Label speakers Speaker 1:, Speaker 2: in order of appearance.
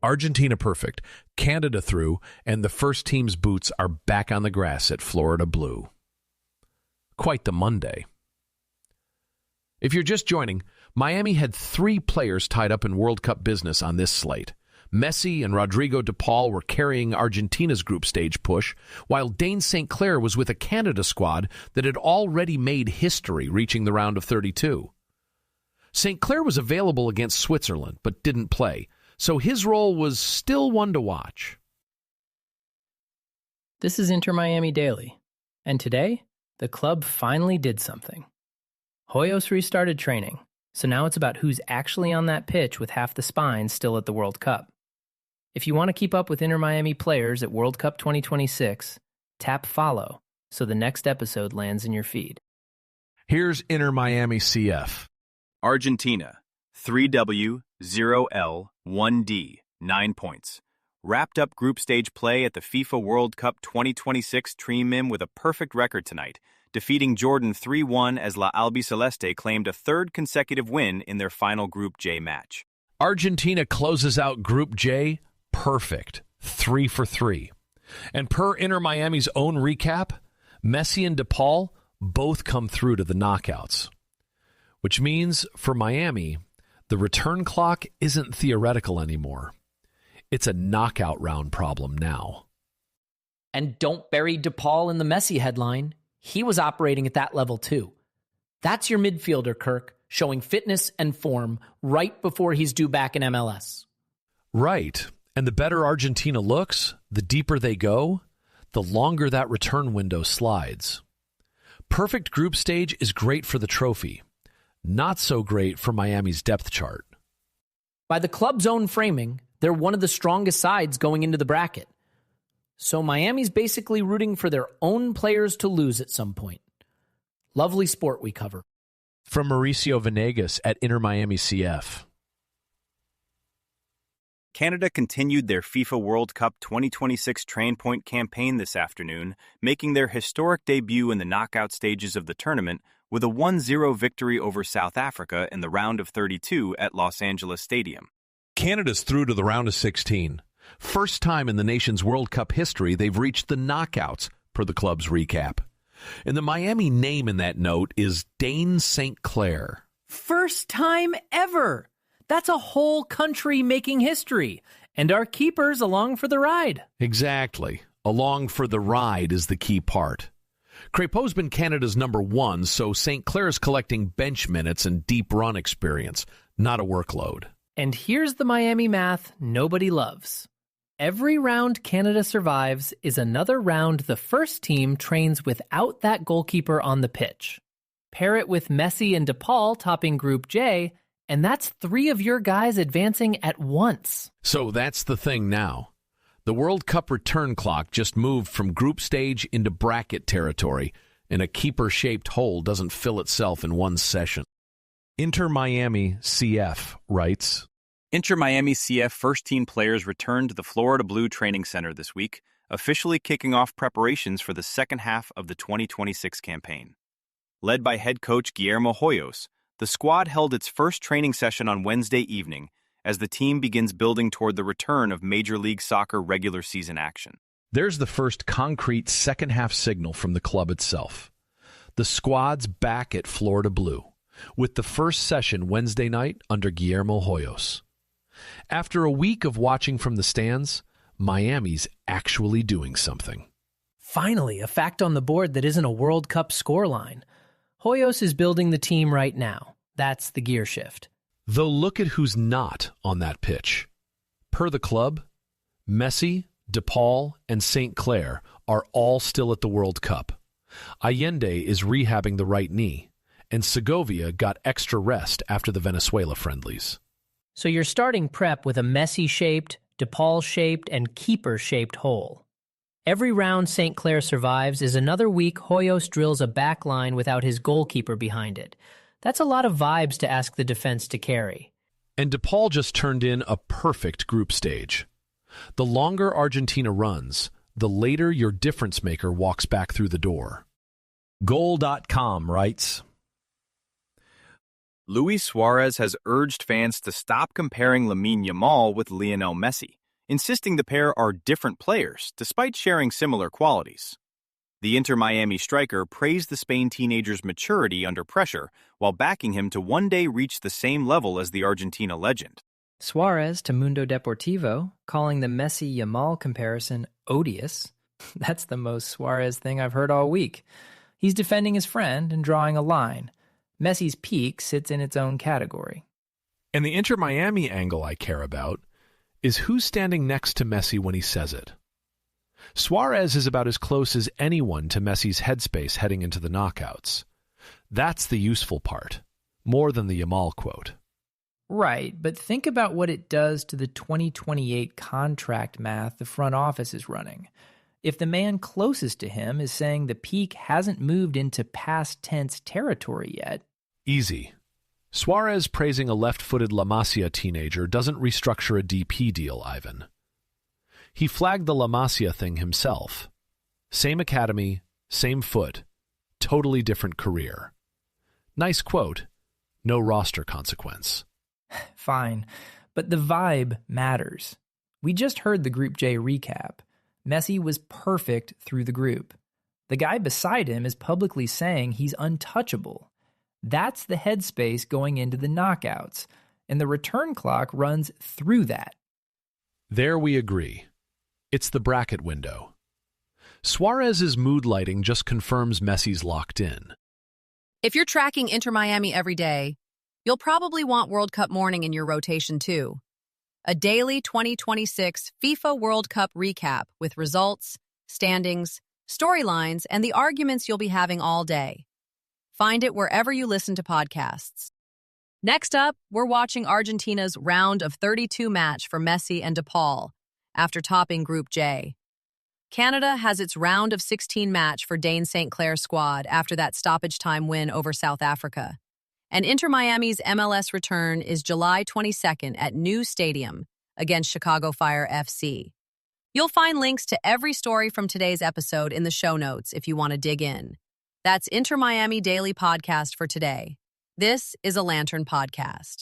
Speaker 1: Argentina perfect, Canada through, and the first team's boots are back on the grass at Florida Blue. Quite the Monday. If you're just joining, Miami had 3 players tied up in World Cup business on this slate. Messi and Rodrigo de Paul were carrying Argentina's group stage push, while Dayne St. Clair was with a Canada squad that had already made history, reaching the round of 32. St. Clair was available against Switzerland, but didn't play, so his role was still one to watch.
Speaker 2: This is Inter Miami Daily, and today, the club finally did something. Hoyos restarted training, so now it's about who's actually on that pitch with half the spine still at the World Cup. If you want to keep up with Inter Miami players at World Cup 2026, tap follow so the next episode lands in your feed.
Speaker 1: Here's Inter Miami CF.
Speaker 3: Argentina, 3W, 0L, 1D, 9 points. Wrapped up group stage play at the FIFA World Cup 2026 Trim with a perfect record tonight, defeating Jordan 3-1 as La Albiceleste claimed a 3rd consecutive win in their final Group J match.
Speaker 1: Argentina closes out Group J perfect, 3 for 3. And per Inter Miami's own recap, Messi and DePaul both come through to the knockouts. Which means, for Miami, the return clock isn't theoretical anymore. It's a knockout round problem now.
Speaker 4: And don't bury DePaul in the Messi headline. He was operating at that level too. That's your midfielder, Kirk, showing fitness and form right before he's due back in MLS.
Speaker 1: Right. And the better Argentina looks, the deeper they go, the longer that return window slides. Perfect group stage is great for the trophy. Not so great for Miami's depth chart.
Speaker 4: By the club's own framing, they're one of the strongest sides going into the bracket. So Miami's basically rooting for their own players to lose at some point. Lovely sport we cover.
Speaker 1: From Mauricio Venegas at Inter Miami CF.
Speaker 3: Canada continued their FIFA World Cup 2026 Train Point campaign this afternoon, making their historic debut in the knockout stages of the tournament with a 1-0 victory over South Africa in the round of 32 at Los Angeles Stadium.
Speaker 1: Canada's through to the round of 16. First time in the nation's World Cup history they've reached the knockouts, per the club's recap. And the Miami name in that note is Dayne St. Clair.
Speaker 2: First time ever! That's a whole country making history, and our keeper's along for the ride.
Speaker 1: Exactly. Along for the ride is the key part. Crépeau's been Canada's number 1, so St. Clair's collecting bench minutes and deep run experience, not a workload.
Speaker 2: And here's the Miami math nobody loves. Every round Canada survives is another round the first team trains without that goalkeeper on the pitch. Pair it with Messi and DePaul topping Group J, and that's 3 of your guys advancing at once.
Speaker 1: So that's the thing now. The World Cup return clock just moved from group stage into bracket territory, and a keeper-shaped hole doesn't fill itself in one session. Inter Miami CF writes,
Speaker 3: Inter Miami CF first-team players returned to the Florida Blue Training Center this week, officially kicking off preparations for the second half of the 2026 campaign. Led by head coach Guillermo Hoyos, the squad held its first training session on Wednesday evening as the team begins building toward the return of Major League Soccer regular season action.
Speaker 1: There's the first concrete second-half signal from the club itself. The squad's back at Florida Blue, with the first session Wednesday night under Guillermo Hoyos. After a week of watching from the stands, Miami's actually doing something.
Speaker 2: Finally, a fact on the board that isn't a World Cup scoreline. Hoyos is building the team right now. That's the gear shift.
Speaker 1: Though look at who's not on that pitch. Per the club, Messi, DePaul, and St. Clair are all still at the World Cup. Allende is rehabbing the right knee, and Segovia got extra rest after the Venezuela friendlies.
Speaker 2: So you're starting prep with a Messi-shaped, DePaul-shaped, and keeper-shaped hole. Every round St. Clair survives is another week Hoyos drills a back line without his goalkeeper behind it. That's a lot of vibes to ask the defense to carry.
Speaker 1: And DePaul just turned in a perfect group stage. The longer Argentina runs, the later your difference maker walks back through the door. Goal.com writes,
Speaker 3: Luis Suarez has urged fans to stop comparing Lamine Yamal with Lionel Messi, insisting the pair are different players despite sharing similar qualities. The Inter Miami striker praised the Spain teenager's maturity under pressure while backing him to one day reach the same level as the Argentina legend.
Speaker 2: Suarez to Mundo Deportivo, calling the Messi-Yamal comparison odious. That's the most Suarez thing I've heard all week. He's defending his friend and drawing a line. Messi's peak sits in its own category.
Speaker 1: And the Inter Miami angle I care about is who's standing next to Messi when he says it. Suarez is about as close as anyone to Messi's headspace heading into the knockouts. That's the useful part, more than the Yamal quote.
Speaker 2: Right, but think about what it does to the 2028 contract math the front office is running. If the man closest to him is saying the peak hasn't moved into past tense territory yet.
Speaker 1: Easy. Suarez praising a left-footed La Masia teenager doesn't restructure a DP deal, Ivan. He flagged the La Masia thing himself. Same academy, same foot, totally different career. Nice quote, no roster consequence.
Speaker 2: Fine, but the vibe matters. We just heard the Group J recap. Messi was perfect through the group. The guy beside him is publicly saying he's untouchable. That's the headspace going into the knockouts, and the return clock runs through that.
Speaker 1: There we agree. It's the bracket window. Suarez's mood lighting just confirms Messi's locked in.
Speaker 5: If you're tracking Inter Miami every day, you'll probably want World Cup morning in your rotation too. A daily 2026 FIFA World Cup recap with results, standings, storylines, and the arguments you'll be having all day. Find it wherever you listen to podcasts. Next up, we're watching Argentina's round of 32 match for Messi and DePaul after topping Group J. Canada has its round of 16 match for Dayne St. Clair squad after that stoppage time win over South Africa. And Inter Miami's MLS return is July 22nd at New Stadium against Chicago Fire FC. You'll find links to every story from today's episode in the show notes if you want to dig in. That's Inter Miami Daily Podcast for today. This is a Lantern Podcast.